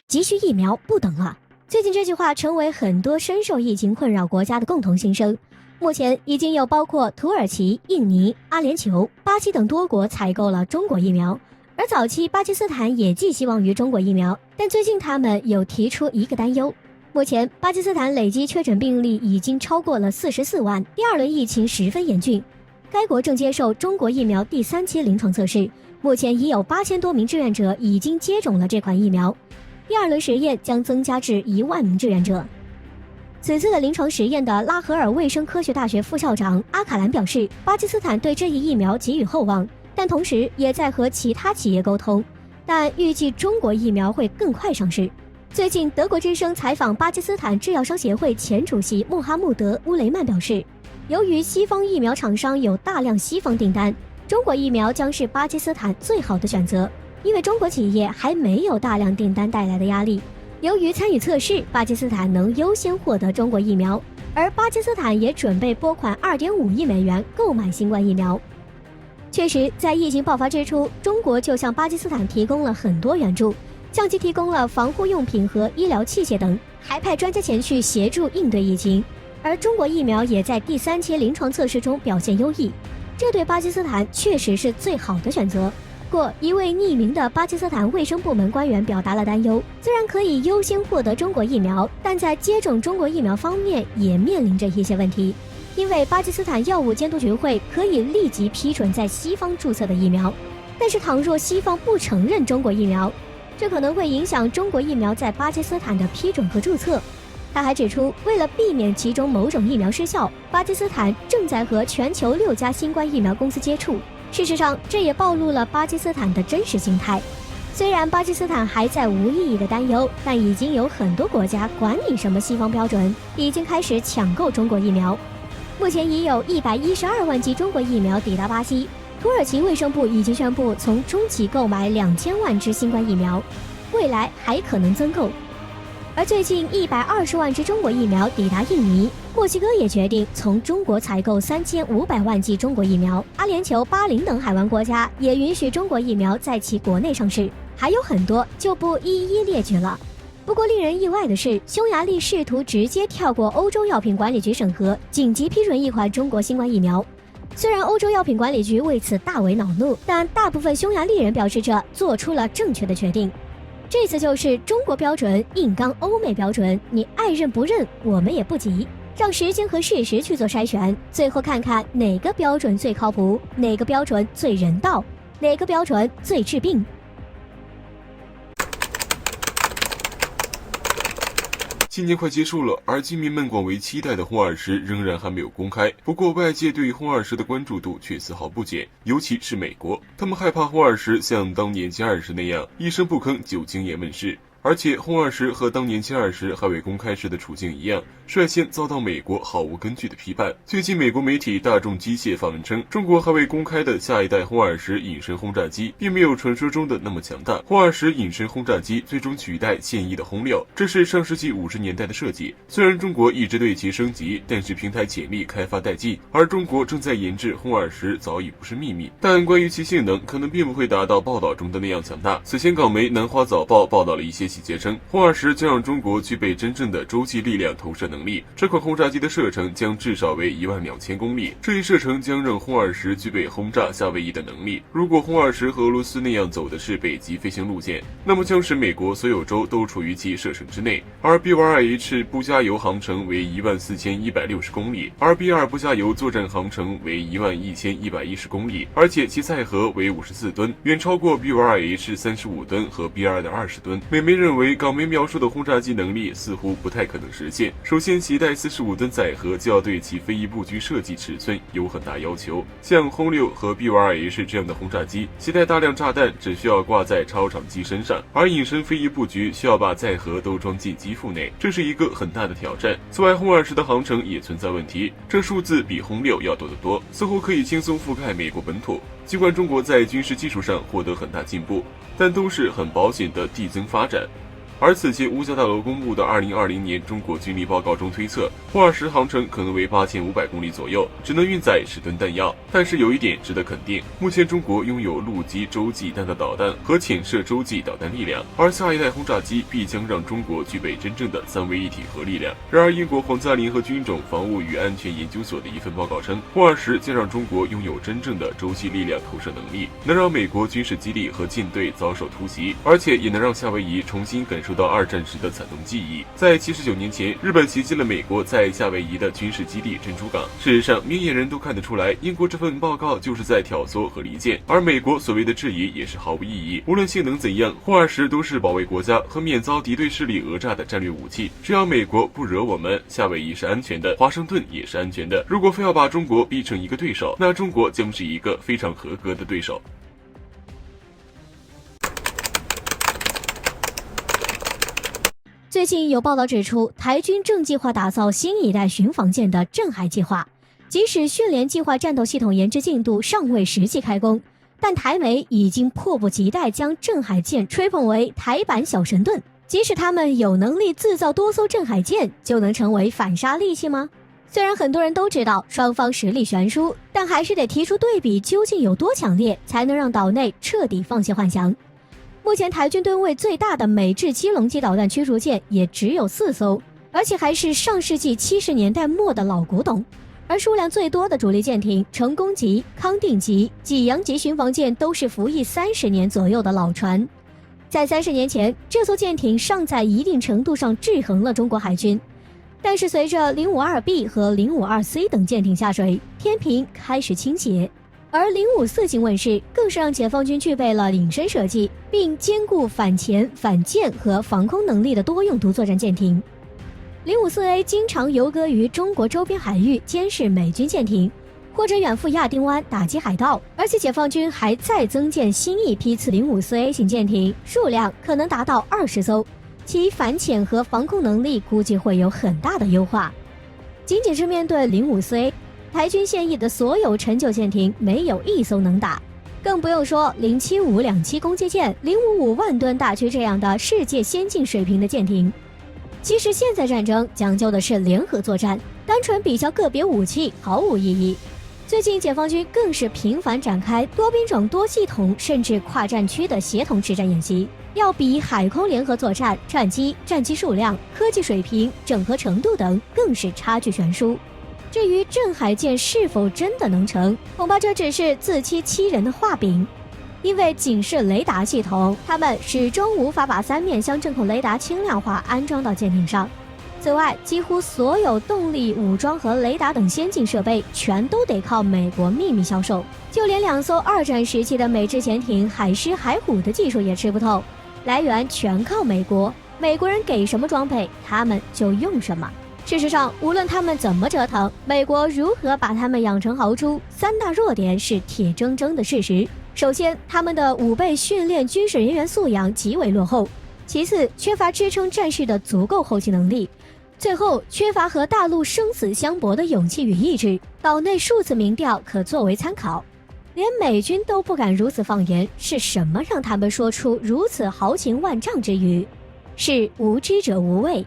急需疫苗不等了。最近这句话成为很多深受疫情困扰国家的共同心声。目前已经有包括土耳其、印尼、阿联酋、巴西等多国采购了中国疫苗，而早期巴基斯坦也寄希望于中国疫苗，但最近他们有提出一个担忧。目前巴基斯坦累计确诊病例已经超过了44万，第二轮疫情十分严峻。该国正接受中国疫苗第3期临床测试，目前已有8000多名志愿者已经接种了这款疫苗，第二轮实验将增加至1万名志愿者。此次的临床实验的拉合尔卫生科学大学副校长阿卡兰表示，巴基斯坦对这一疫苗给予厚望，但同时也在和其他企业沟通，但预计中国疫苗会更快上市。最近德国之声采访巴基斯坦制药商协会前主席穆哈穆德·乌雷曼表示，由于西方疫苗厂商有大量西方订单，中国疫苗将是巴基斯坦最好的选择，因为中国企业还没有大量订单带来的压力。由于参与测试，巴基斯坦能优先获得中国疫苗，而巴基斯坦也准备拨款2.5亿美元购买新冠疫苗。确实，在疫情爆发之初，中国就向巴基斯坦提供了很多援助，向其提供了防护用品和医疗器械等，还派专家前去协助应对疫情。而中国疫苗也在第3期临床测试中表现优异，这对巴基斯坦确实是最好的选择。过一位匿名的巴基斯坦卫生部门官员表达了担忧，虽然可以优先获得中国疫苗，但在接种中国疫苗方面也面临着一些问题，因为巴基斯坦药物监督局会可以立即批准在西方注册的疫苗，但是倘若西方不承认中国疫苗，这可能会影响中国疫苗在巴基斯坦的批准和注册。他还指出，为了避免其中某种疫苗失效，巴基斯坦正在和全球6家新冠疫苗公司接触。事实上，这也暴露了巴基斯坦的真实心态。虽然巴基斯坦还在无意义的担忧，但已经有很多国家管你什么西方标准，已经开始抢购中国疫苗。目前已有112万剂中国疫苗抵达巴西，土耳其卫生部已经宣布从中企购买2000万支新冠疫苗，未来还可能增购。而最近120万支中国疫苗抵达印尼，墨西哥也决定从中国采购3500万剂中国疫苗，阿联酋、巴林等海湾国家也允许中国疫苗在其国内上市，还有很多就不一一列举了。不过令人意外的是，匈牙利试图直接跳过欧洲药品管理局审核，紧急批准一款中国新冠疫苗。虽然欧洲药品管理局为此大为恼怒，但大部分匈牙利人表示着做出了正确的决定。这次就是中国标准硬刚欧美标准，你爱认不认，我们也不急，让时间和事实去做筛选，最后看看哪个标准最靠谱，哪个标准最人道，哪个标准最治病。新年快结束了，而居民们广为期待的红20仍然还没有公开。不过，外界对于红20的关注度却丝毫不减，尤其是美国，他们害怕红20像当年歼20那样一声不吭就惊艳问世。而且红20和当年歼20还未公开时的处境一样，率先遭到美国毫无根据的批判。最近美国媒体大众机械发文称，中国还未公开的下一代红20隐身轰炸机并没有传说中的那么强大，红20隐身轰炸机最终取代现役的轰6，这是上世纪50年代的设计。虽然中国一直对其升级，但是平台潜力开发待继，而中国正在研制红20早已不是秘密，但关于其性能可能并不会达到报道中的那样强大。此前港媒南华早报报道了一些细节称，红20将让中国具备真正的洲际力量投射能力，这款轰炸机的射程将至少为12000公里，这一射程将让红20具备轰炸夏威夷的能力。如果红20和俄罗斯那样走的是北极飞行路线，那么将使美国所有州都处于其射程之内。而 BYH 不加油航程为14160公里，而 B2 不加油作战航程为11110公里，而且其载荷为54吨，远超过 BYH 35吨和 B2 的20吨。美媒认为，港媒描述的轰炸机能力似乎不太可能实现。首先，携带45吨载荷就要对其飞翼布局设计尺寸有很大要求。像轰6和 B2H 这样的轰炸机，携带大量炸弹只需要挂在超长机身上，而隐身飞翼布局需要把载荷都装进机腹内，这是一个很大的挑战。此外，轰20的航程也存在问题，这数字比轰6要多得多，似乎可以轻松覆盖美国本土。尽管中国在军事技术上获得很大进步，但都是很保险的递增发展。而此前五角大楼公布的2020年中国军力报告中推测，霍尔什航程可能为8500公里左右，只能运载10吨弹药。但是有一点值得肯定，目前中国拥有陆基洲际弹道导弹和潜射洲际导弹力量，而下一代轰炸机必将让中国具备真正的3位一体核力量。然而，英国皇家联合军种防务与安全研究所的一份报告称，霍尔什将让中国拥有真正的洲际力量投射能力，能让美国军事基地和舰队遭受突袭，而且也能让夏威夷重新感受到二战时的惨痛记忆。在79年前，日本袭击了美国在夏威夷的军事基地珍珠港。事实上，明眼人都看得出来，英国这份报告就是在挑唆和离间，而美国所谓的质疑也是毫无意义。无论性能怎样，霍尔什都是保卫国家和免遭敌对势力讹诈的战略武器。只要美国不惹我们，夏威夷是安全的，华盛顿也是安全的。如果非要把中国逼成一个对手，那中国将是一个非常合格的对手。最近有报道指出，台军正计划打造新一代巡防舰的镇海计划。即使训练计划战斗系统研制进度尚未实际开工，但台媒已经迫不及待将镇海舰吹捧为台版小神盾。即使他们有能力制造多艘镇海舰，就能成为反杀利器吗？虽然很多人都知道双方实力悬殊，但还是得提出对比究竟有多强烈，才能让岛内彻底放弃幻想。目前台军吨位最大的美制基隆级导弹驱逐舰也只有4艘，而且还是上世纪70年代末的老古董。而数量最多的主力舰艇成功级、康定级、济阳级巡防舰都是服役30年左右的老船。在30年前，这艘舰艇尚在一定程度上制衡了中国海军，但是随着 052B 和 052C 等舰艇下水，天平开始倾斜。而054型问世，更是让解放军具备了隐身设计，并兼顾反潜、反舰和防空能力的多用途作战舰艇。054A 经常游弋于中国周边海域监视美军舰艇，或者远赴亚丁湾打击海盗。而且解放军还再增建新一批次 054A 型舰艇，数量可能达到20艘，其反潜和防空能力估计会有很大的优化。仅仅是面对054A，台军现役的所有陈旧舰艇没有一艘能打，更不用说07527攻击舰、055万吨大驱这样的世界先进水平的舰艇。其实现在战争讲究的是联合作战，单纯比较个别武器毫无意义。最近解放军更是频繁展开多兵种、多系统甚至跨战区的协同实战演习，要比海空联合作战，战机、战机数量、科技水平、整合程度等更是差距悬殊。至于镇海舰是否真的能成，恐怕这只是自欺欺人的画饼。因为仅是雷达系统，他们始终无法把3面相阵孔雷达轻量化安装到舰艇上。此外，几乎所有动力、武装和雷达等先进设备全都得靠美国秘密销售，就连2艘二战时期的美制潜艇海狮、海虎的技术也吃不透，来源全靠美国。美国人给什么装备，他们就用什么。事实上，无论他们怎么折腾，美国如何把他们养成豪猪，3大弱点是铁铮铮的事实。首先，他们的武备训练军事人员素养极为落后；其次，缺乏支撑战事的足够后勤能力；最后，缺乏和大陆生死相搏的勇气与意志。岛内数次民调可作为参考，连美军都不敢如此放言，是什么让他们说出如此豪情万丈之语？是无知者无畏。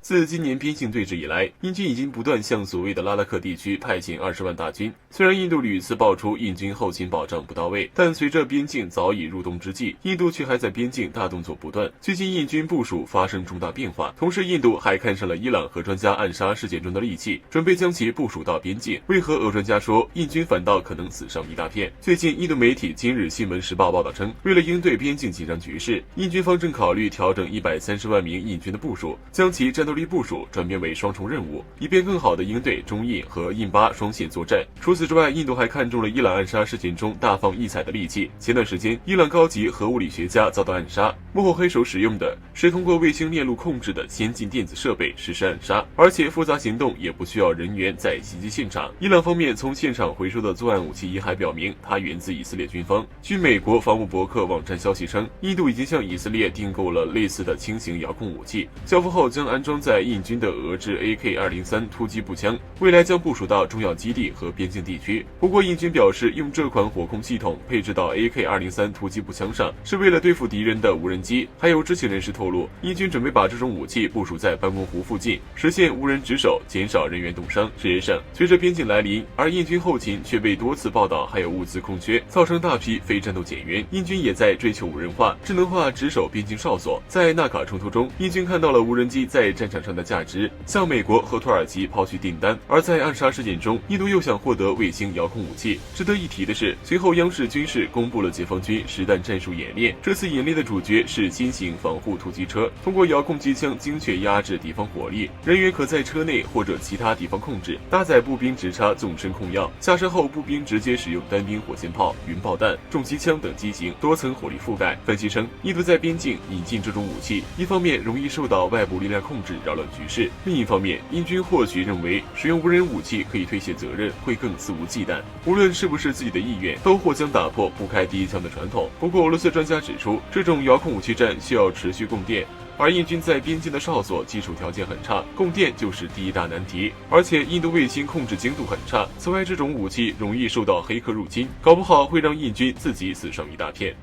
自今年边境对峙以来，印军已经不断向所谓的拉达克地区派遣20万大军。虽然印度屡次爆出印军后勤保障不到位，但随着边境早已入冬之际，印度却还在边境大动作不断。最近印军部署发生重大变化，同时印度还看上了伊朗核专家暗杀事件中的利器，准备将其部署到边境。为何俄专家说印军反倒可能死伤一大片？最近印度媒体今日新闻时报报道称，为了应对边境紧张局势，印军方正考虑调整130万名印军的部署，将其战斗力部署转变为双重任务，以便更好地应对中印和印巴双线作战。除此之外，印度还看中了伊朗暗杀事件中大放异彩的利器。前段时间，伊朗高级核物理学家遭到暗杀，幕后黑手使用的是通过卫星链路控制的先进电子设备实施暗杀，而且复杂行动也不需要人员在袭击现场。伊朗方面从现场回收的作案武器遗骸表明，它源自以色列军方。据美国防务博客网站消息称，印度已经向以色列订购了类似的轻型遥控武器，交付后将安装在印军的俄制 AK-203 突击步枪，未来将部署到重要基地和边境地区。不过，印军表示，用这款火控系统配置到 AK-203 突击步枪上，是为了对付敌人的无人机。还有知情人士透露，印军准备把这种武器部署在班公湖附近，实现无人值守，减少人员冻伤。事实上，随着边境来临，而印军后勤却被多次报道还有物资空缺，造成大批非战斗减员。印军也在追求无人化、智能化值守边境哨所。在纳卡冲突中，印军看到了无人机在战场上的价值，向美国和土耳其抛去订单。而在暗杀事件中，印度又想获得卫星遥控武器。值得一提的是，随后央视军事公布了解放军实弹战术演练，这次演练的主角是新型防护突击车，通过遥控机枪精确压制敌方火力，人员可在车内或者其他地方控制，搭载步兵直插纵深控药，下山后步兵直接使用单兵火箭炮、云炮弹、重机枪等机型，多层火力覆盖。分析称，印度在边境引进这种武器，一方面容易受到外部力量控制，扰乱局势；另一方面，印军或许认为使用无人武器可以推卸责任，会更肆无忌惮。无论是不是自己的意愿，都或将打破不开第一枪的传统。不过，俄罗斯专家指出，这种遥控武器战需要持续供电，而印军在边境的哨所基础条件很差，供电就是第一大难题。而且印度卫星控制精度很差，此外这种武器容易受到黑客入侵，搞不好会让印军自己死伤一大片。